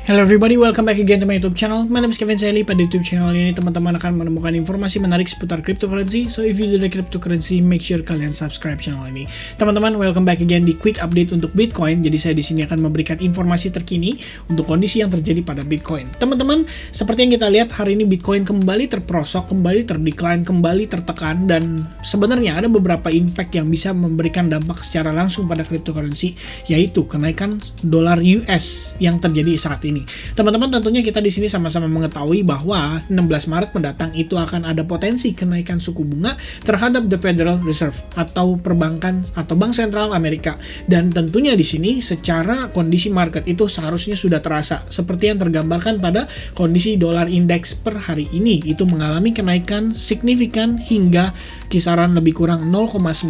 Hello everybody, welcome back again to my YouTube channel. My name is Kevin Saili. Pada YouTube channel ini teman-teman akan menemukan informasi menarik seputar cryptocurrency. So if you do the cryptocurrency, make sure kalian subscribe channel ini. Teman-teman, welcome back again di quick update untuk Bitcoin. Jadi saya di sini akan memberikan informasi terkini untuk kondisi yang terjadi pada Bitcoin. Teman-teman, seperti yang kita lihat hari ini Bitcoin kembali terperosok, kembali terdecline, kembali tertekan, dan sebenarnya ada beberapa impact yang bisa memberikan dampak secara langsung pada cryptocurrency, yaitu kenaikan dolar US yang terjadi saat ini. Teman-teman, tentunya kita di sini sama-sama mengetahui bahwa 16 Maret mendatang itu akan ada potensi kenaikan suku bunga terhadap the Federal Reserve atau perbankan atau Bank Sentral Amerika. Dan tentunya di sini secara kondisi market itu seharusnya sudah terasa seperti yang tergambarkan pada kondisi dolar indeks per hari ini, itu mengalami kenaikan signifikan hingga kisaran lebih kurang 0,9%.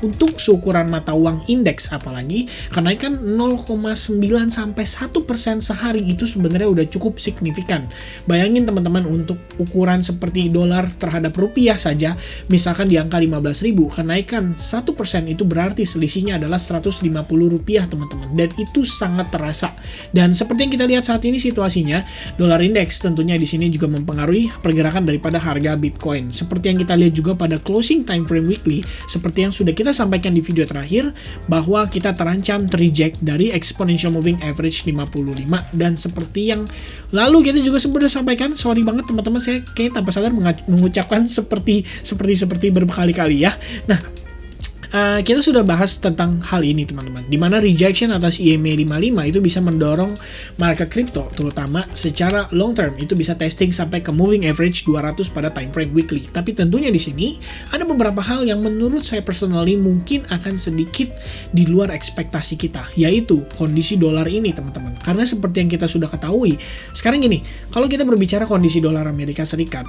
Untuk seukuran mata uang indeks apalagi kenaikan 0,9 sampai 1% sehari itu sebenarnya udah cukup signifikan. Bayangin teman-teman, untuk ukuran seperti dolar terhadap rupiah saja misalkan di angka 15.000, kenaikan 1% itu berarti selisihnya adalah 150 rupiah teman-teman, dan itu sangat terasa. Dan seperti yang kita lihat saat ini situasinya, dolar indeks tentunya di sini juga mempengaruhi pergerakan daripada harga Bitcoin. Seperti yang kita lihat juga pada closing time frame weekly, seperti yang sudah kita sampaikan di video terakhir, bahwa kita terancam terreject dari exponential moving average 55. Dan seperti yang lalu kita juga sudah sampaikan, sorry banget teman-teman, saya kayak tanpa sadar mengucapkan seperti berkali-kali ya. Nah, kita sudah bahas tentang hal ini teman-teman, dimana rejection atas EMA 55 itu bisa mendorong market crypto, terutama secara long term itu bisa testing sampai ke moving average 200 pada time frame weekly. Tapi tentunya di sini ada beberapa hal yang menurut saya personally mungkin akan sedikit di luar ekspektasi kita, yaitu kondisi dolar ini teman-teman. Karena seperti yang kita sudah ketahui, sekarang gini, kalau kita berbicara kondisi dolar Amerika Serikat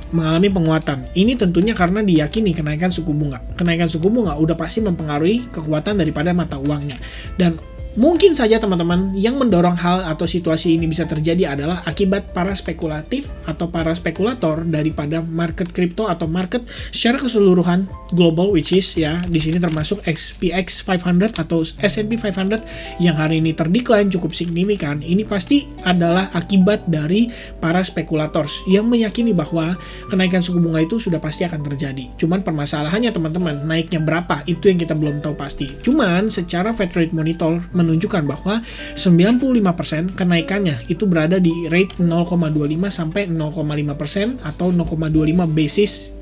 mengalami penguatan, ini tentunya karena diyakini kenaikan suku bunga. Kenaikan suku bunga udah pasti mempengaruhi kekuatan daripada mata uangnya. Dan mungkin saja teman-teman yang mendorong hal atau situasi ini bisa terjadi adalah akibat para spekulatif atau para spekulator daripada market crypto atau market secara keseluruhan global, which is ya di sini termasuk SPX 500 atau S&P 500 yang hari ini terdecline cukup signifikan. Ini pasti adalah akibat dari para spekulators yang meyakini bahwa kenaikan suku bunga itu sudah pasti akan terjadi. Cuman permasalahannya teman-teman, naiknya berapa itu yang kita belum tahu pasti. Cuman secara Fed Rate Monitor menunjukkan bahwa 95% kenaikannya itu berada di rate 0,25 sampai 0,5% atau 0,25 basis.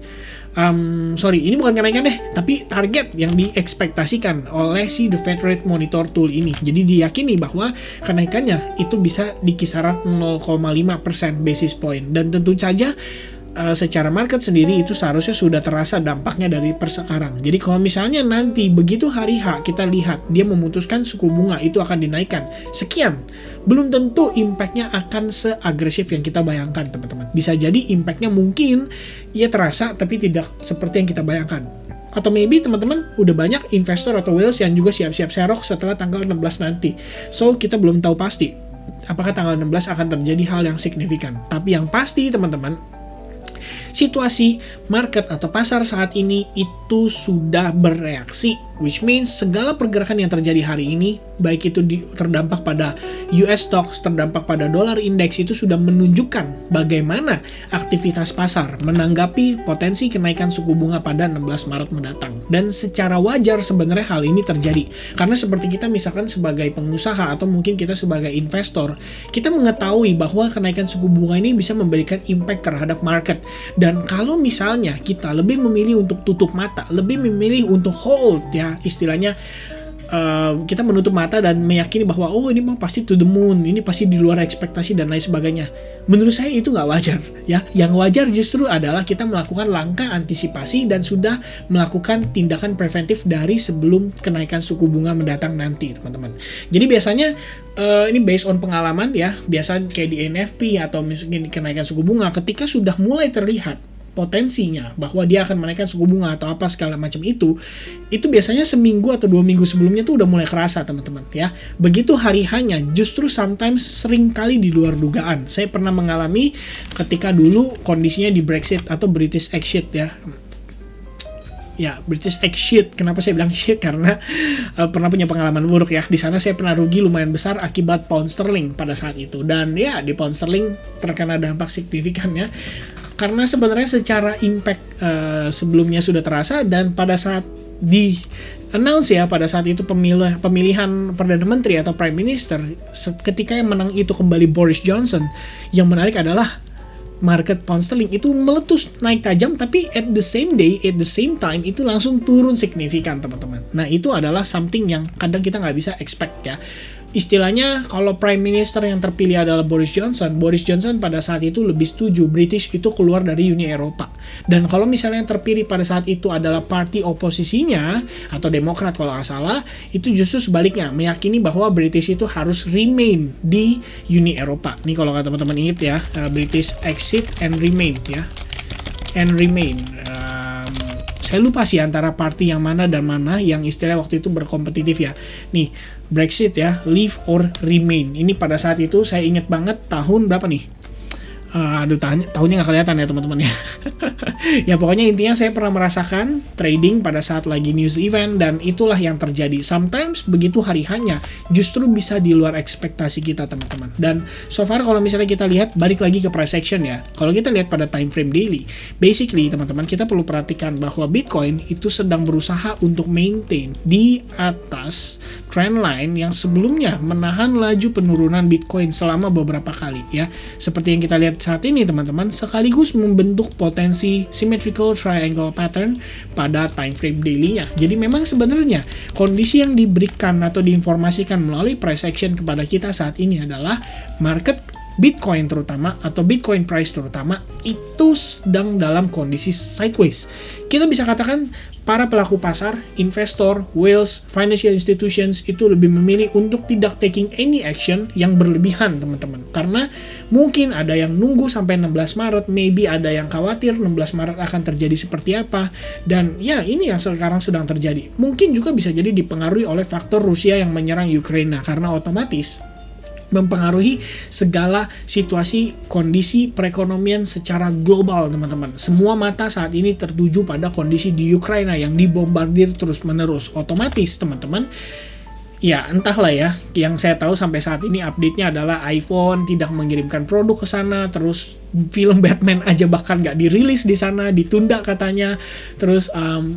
Ini bukan kenaikan deh, tapi target yang diekspektasikan oleh si The Fed Rate Monitor Tool ini. Jadi diyakini bahwa kenaikannya itu bisa di kisaran 0,5% basis point. Dan tentu saja secara market sendiri itu seharusnya sudah terasa dampaknya dari persekarang. Jadi kalau misalnya nanti begitu hari H kita lihat dia memutuskan suku bunga itu akan dinaikkan sekian, belum tentu impactnya akan seagresif yang kita bayangkan teman-teman. Bisa jadi impactnya mungkin ya terasa tapi tidak seperti yang kita bayangkan. Atau maybe teman-teman udah banyak investor atau whales yang juga siap-siap serok setelah tanggal 16 nanti. So kita belum tahu pasti apakah tanggal 16 akan terjadi hal yang signifikan. Tapi yang pasti teman-teman, situasi market atau pasar saat ini itu sudah bereaksi, which means segala pergerakan yang terjadi hari ini, baik itu terdampak pada US stocks, terdampak pada dolar index, itu sudah menunjukkan bagaimana aktivitas pasar menanggapi potensi kenaikan suku bunga pada 16 Maret mendatang. Dan secara wajar sebenarnya hal ini terjadi, karena seperti kita misalkan sebagai pengusaha atau mungkin kita sebagai investor, kita mengetahui bahwa kenaikan suku bunga ini bisa memberikan impact terhadap market. Dan kalau misalnya kita lebih memilih untuk tutup mata, lebih memilih untuk hold ya, istilahnya kita menutup mata dan meyakini bahwa oh ini mah pasti to the moon, ini pasti di luar ekspektasi dan lain sebagainya. Menurut saya itu nggak wajar ya. Yang wajar justru adalah kita melakukan langkah antisipasi dan sudah melakukan tindakan preventif dari sebelum kenaikan suku bunga mendatang nanti teman-teman. Jadi biasanya ini based on pengalaman ya, biasa kayak di NFP atau mungkin kenaikan suku bunga, ketika sudah mulai terlihat potensinya bahwa dia akan menaikkan suku bunga atau apa segala macam itu biasanya seminggu atau 2 minggu sebelumnya tuh udah mulai kerasa teman-teman ya. Begitu hari hanya justru sometimes sering kali di luar dugaan. Saya pernah mengalami ketika dulu kondisinya di Brexit atau British exit ya. Ya, British X shit. Kenapa saya bilang shit? Karena pernah punya pengalaman buruk ya. Di sana saya pernah rugi lumayan besar akibat pound sterling pada saat itu. Dan ya, di pound sterling terkena dampak signifikan ya. Karena sebenarnya secara impact sebelumnya sudah terasa, dan pada saat di announce ya, pada saat itu pemilihan Perdana Menteri atau Prime Minister, ketika yang menang itu kembali Boris Johnson, yang menarik adalah market pound sterling itu meletus naik tajam, tapi at the same time itu langsung turun signifikan, teman-teman. Nah, itu adalah something yang kadang kita nggak bisa expect ya. Istilahnya kalau Prime Minister yang terpilih adalah Boris Johnson pada saat itu lebih setuju British itu keluar dari Uni Eropa. Dan kalau misalnya yang terpilih pada saat itu adalah parti oposisinya atau Demokrat kalau nggak salah, itu justru sebaliknya, meyakini bahwa British itu harus remain di Uni Eropa. Nih kalau teman-teman ingat ya, British exit and remain ya. And remain. Saya lupa sih antara party yang mana dan mana yang istilah waktu itu berkompetitif ya. Nih, Brexit ya, leave or remain. Ini pada saat itu saya ingat banget tahun berapa nih? Tahunnya nggak kelihatan ya teman-teman ya. Ya pokoknya intinya saya pernah merasakan trading pada saat lagi news event, dan itulah yang terjadi. Sometimes begitu hari hanya justru bisa di luar ekspektasi kita, teman-teman. Dan so far kalau misalnya kita lihat, balik lagi ke price action ya. Kalau kita lihat pada time frame daily, basically teman-teman kita perlu perhatikan bahwa Bitcoin itu sedang berusaha untuk maintain di atas trendline yang sebelumnya menahan laju penurunan Bitcoin selama beberapa kali ya. Seperti yang kita lihat saat ini teman-teman, sekaligus membentuk potensi symmetrical triangle pattern pada time frame daily-nya. Jadi memang sebenarnya kondisi yang diberikan atau diinformasikan melalui price action kepada kita saat ini adalah market Bitcoin terutama, atau Bitcoin price terutama, itu sedang dalam kondisi sideways. Kita bisa katakan para pelaku pasar, investor, whales, financial institutions itu lebih memilih untuk tidak taking any action yang berlebihan, teman-teman. Karena mungkin ada yang nunggu sampai 16 Maret, maybe ada yang khawatir 16 Maret akan terjadi seperti apa. Dan ya, ini yang sekarang sedang terjadi. Mungkin juga bisa jadi dipengaruhi oleh faktor Rusia yang menyerang Ukraina, karena otomatis mempengaruhi segala situasi kondisi perekonomian secara global, teman-teman. Semua mata saat ini tertuju pada kondisi di Ukraina yang dibombardir terus-menerus. Otomatis, teman-teman, ya entahlah ya, yang saya tahu sampai saat ini update-nya adalah iPhone tidak mengirimkan produk ke sana, terus film Batman aja bahkan nggak dirilis di sana, ditunda katanya. Terus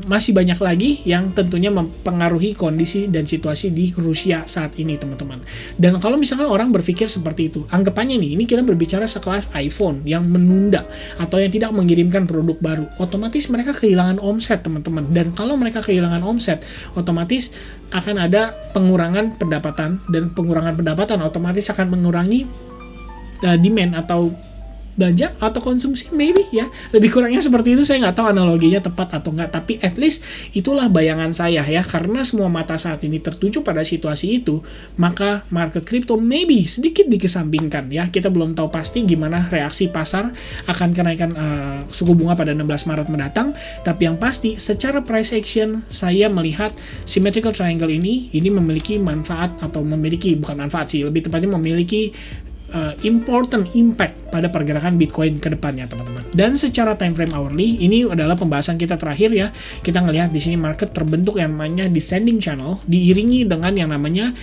masih banyak lagi yang tentunya mempengaruhi kondisi dan situasi di Rusia saat ini, teman-teman. Dan kalau misalkan orang berpikir seperti itu, anggapannya nih, ini kita berbicara sekelas iPhone yang menunda atau yang tidak mengirimkan produk baru, otomatis mereka kehilangan omset, teman-teman. Dan kalau mereka kehilangan omset, otomatis akan ada pengurangan pendapatan, dan pengurangan pendapatan otomatis akan mengurangi demand atau belanja atau konsumsi, maybe ya, lebih kurangnya seperti itu. Saya nggak tahu analoginya tepat atau nggak, tapi at least itulah bayangan saya ya. Karena semua mata saat ini tertuju pada situasi itu, maka market crypto maybe sedikit dikesampingkan ya. Kita belum tahu pasti gimana reaksi pasar akan kenaikan suku bunga pada 16 Maret mendatang, tapi yang pasti secara price action saya melihat symmetrical triangle ini memiliki manfaat, atau memiliki, bukan manfaat sih, lebih tepatnya memiliki important impact pada pergerakan Bitcoin ke depannya, teman-teman. Dan secara time frame hourly, ini adalah pembahasan kita terakhir ya. Kita ngelihat di sini market terbentuk yang namanya descending channel, diiringi dengan yang namanya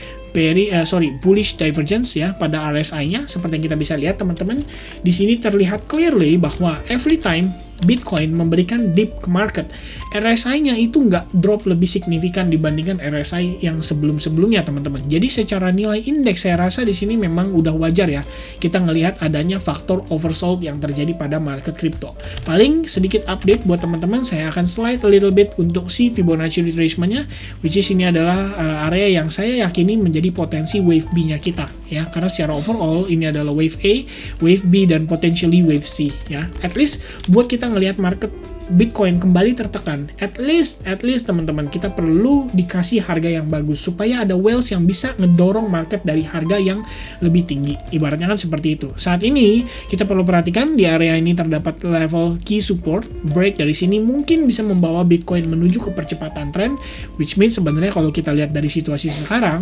bullish divergence ya pada RSI-nya. Seperti yang kita bisa lihat, teman-teman, di sini terlihat clearly bahwa every time Bitcoin memberikan dip ke market, RSI-nya itu nggak drop lebih signifikan dibandingkan RSI yang sebelum-sebelumnya, teman-teman. Jadi secara nilai indeks saya rasa di sini memang udah wajar ya kita ngelihat adanya faktor oversold yang terjadi pada market crypto. Paling sedikit update buat teman-teman, saya akan slide a little bit untuk si Fibonacci retracement-nya, which is ini adalah area yang saya yakini menjadi potensi wave B-nya kita ya. Karena secara overall ini adalah wave A, wave B, dan potentially wave C ya. At least buat kita ngelihat market Bitcoin kembali tertekan, at least teman-teman, kita perlu dikasih harga yang bagus supaya ada whales yang bisa ngedorong market dari harga yang lebih tinggi. Ibaratnya kan seperti itu. Saat ini kita perlu perhatikan di area ini terdapat level key support, break dari sini mungkin bisa membawa Bitcoin menuju ke percepatan tren, which means sebenarnya kalau kita lihat dari situasi sekarang,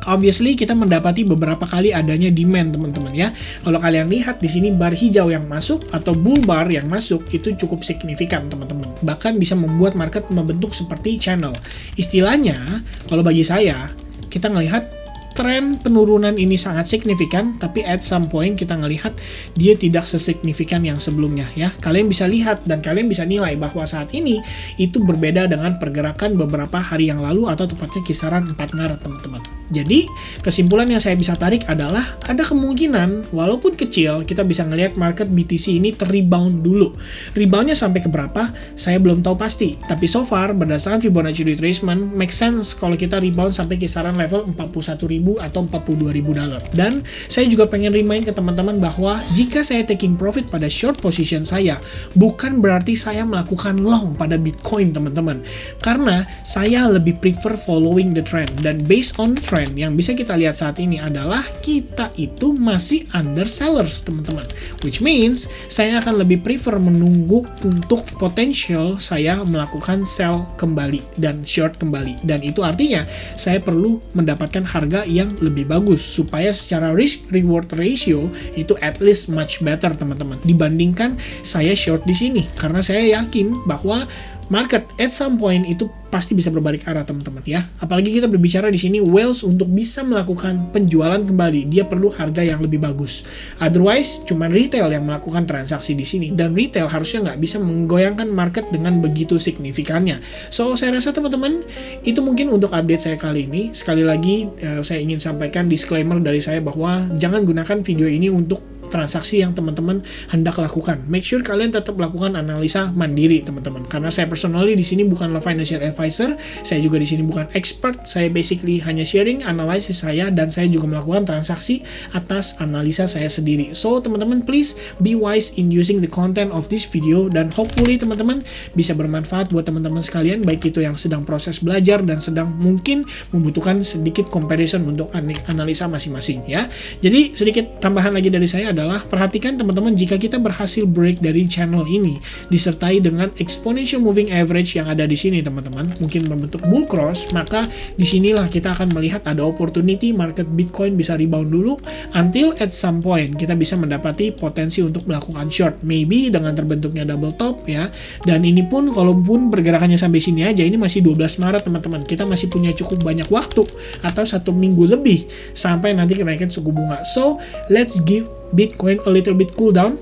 Obviously kita mendapati beberapa kali adanya demand teman-teman ya. Kalau kalian lihat di sini bar hijau yang masuk atau bull bar yang masuk itu cukup signifikan teman-teman. Bahkan bisa membuat market membentuk seperti channel. Istilahnya kalau bagi saya kita ngelihat tren penurunan ini sangat signifikan, tapi at some point kita ngelihat dia tidak sesignifikan yang sebelumnya ya. Kalian bisa lihat dan kalian bisa nilai bahwa saat ini itu berbeda dengan pergerakan beberapa hari yang lalu atau tepatnya kisaran 4 Maret teman-teman. Jadi kesimpulan yang saya bisa tarik adalah ada kemungkinan walaupun kecil kita bisa ngelihat market BTC ini ter-rebound dulu. Reboundnya sampai ke berapa? Saya belum tahu pasti. Tapi so far berdasarkan Fibonacci retracement make sense kalau kita rebound sampai kisaran level 41.000 atau 42.000 dolar. Dan saya juga pengen remind ke teman-teman bahwa jika saya taking profit pada short position saya, bukan berarti saya melakukan long pada Bitcoin teman-teman. Karena saya lebih prefer following the trend. Dan based on the trend yang bisa kita lihat saat ini adalah kita itu masih under sellers teman-teman. Which means saya akan lebih prefer menunggu untuk potential saya melakukan sell kembali dan short kembali. Dan itu artinya saya perlu mendapatkan harga yang lebih bagus supaya secara risk reward ratio itu at least much better teman-teman dibandingkan saya short di sini, karena saya yakin bahwa market at some point itu pasti bisa berbalik arah teman-teman ya. Apalagi kita berbicara di sini whales untuk bisa melakukan penjualan kembali, dia perlu harga yang lebih bagus. Otherwise, cuman retail yang melakukan transaksi di sini dan retail harusnya nggak bisa menggoyangkan market dengan begitu signifikannya. So, saya rasa teman-teman itu mungkin untuk update saya kali ini. Sekali lagi, saya ingin sampaikan disclaimer dari saya bahwa jangan gunakan video ini untuk transaksi yang teman-teman hendak lakukan. Make sure kalian tetap lakukan analisa mandiri teman-teman. Karena saya personally di sini bukanlah financial advisor, saya juga di sini bukan expert. Saya basically hanya sharing analisis saya dan saya juga melakukan transaksi atas analisa saya sendiri. So teman-teman please be wise in using the content of this video dan hopefully teman-teman bisa bermanfaat buat teman-teman sekalian, baik itu yang sedang proses belajar dan sedang mungkin membutuhkan sedikit comparison untuk analisa masing-masing ya. Jadi sedikit tambahan lagi dari saya adalah perhatikan teman-teman, jika kita berhasil break dari channel ini disertai dengan exponential moving average yang ada di sini teman-teman, mungkin membentuk bull cross, maka disinilah kita akan melihat ada opportunity market Bitcoin bisa rebound dulu until at some point kita bisa mendapati potensi untuk melakukan short, maybe dengan terbentuknya double top ya. Dan ini pun kalaupun pergerakannya sampai sini aja, ini masih 12 Maret teman-teman, kita masih punya cukup banyak waktu atau 1 minggu lebih sampai nanti kenaikan suku bunga. So let's give Bitcoin a little bit cool down.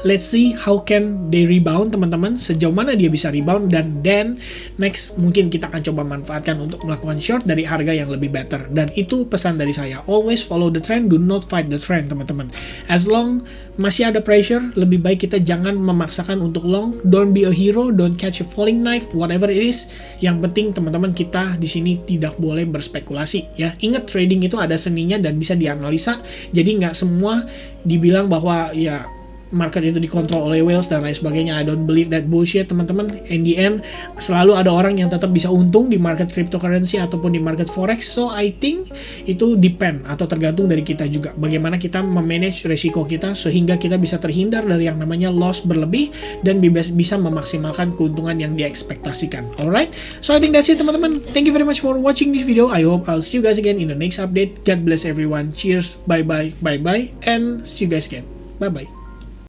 Let's see how can they rebound teman-teman, sejauh mana dia bisa rebound, dan then next mungkin kita akan coba manfaatkan untuk melakukan short dari harga yang lebih better. Dan itu pesan dari saya, always follow the trend, do not fight the trend teman-teman. As long masih ada pressure, lebih baik kita jangan memaksakan untuk long. Don't be a hero, don't catch a falling knife, whatever it is. Yang penting teman-teman kita di sini tidak boleh berspekulasi ya. Ingat, trading itu ada seninya dan bisa dianalisa. Jadi nggak semua dibilang bahwa ya market itu dikontrol oleh whales dan lain sebagainya. I don't believe that bullshit teman-teman. In the end selalu ada orang yang tetap bisa untung di market cryptocurrency ataupun di market forex. So I think itu depend atau tergantung dari kita juga, bagaimana kita memanage resiko kita sehingga kita bisa terhindar dari yang namanya loss berlebih dan bisa memaksimalkan keuntungan yang diekspektasikan. Alright, so I think that's it teman-teman. Thank you very much for watching this video. I hope I'll see you guys again in the next update. God bless everyone. Cheers, bye bye, and see you guys again. Bye bye.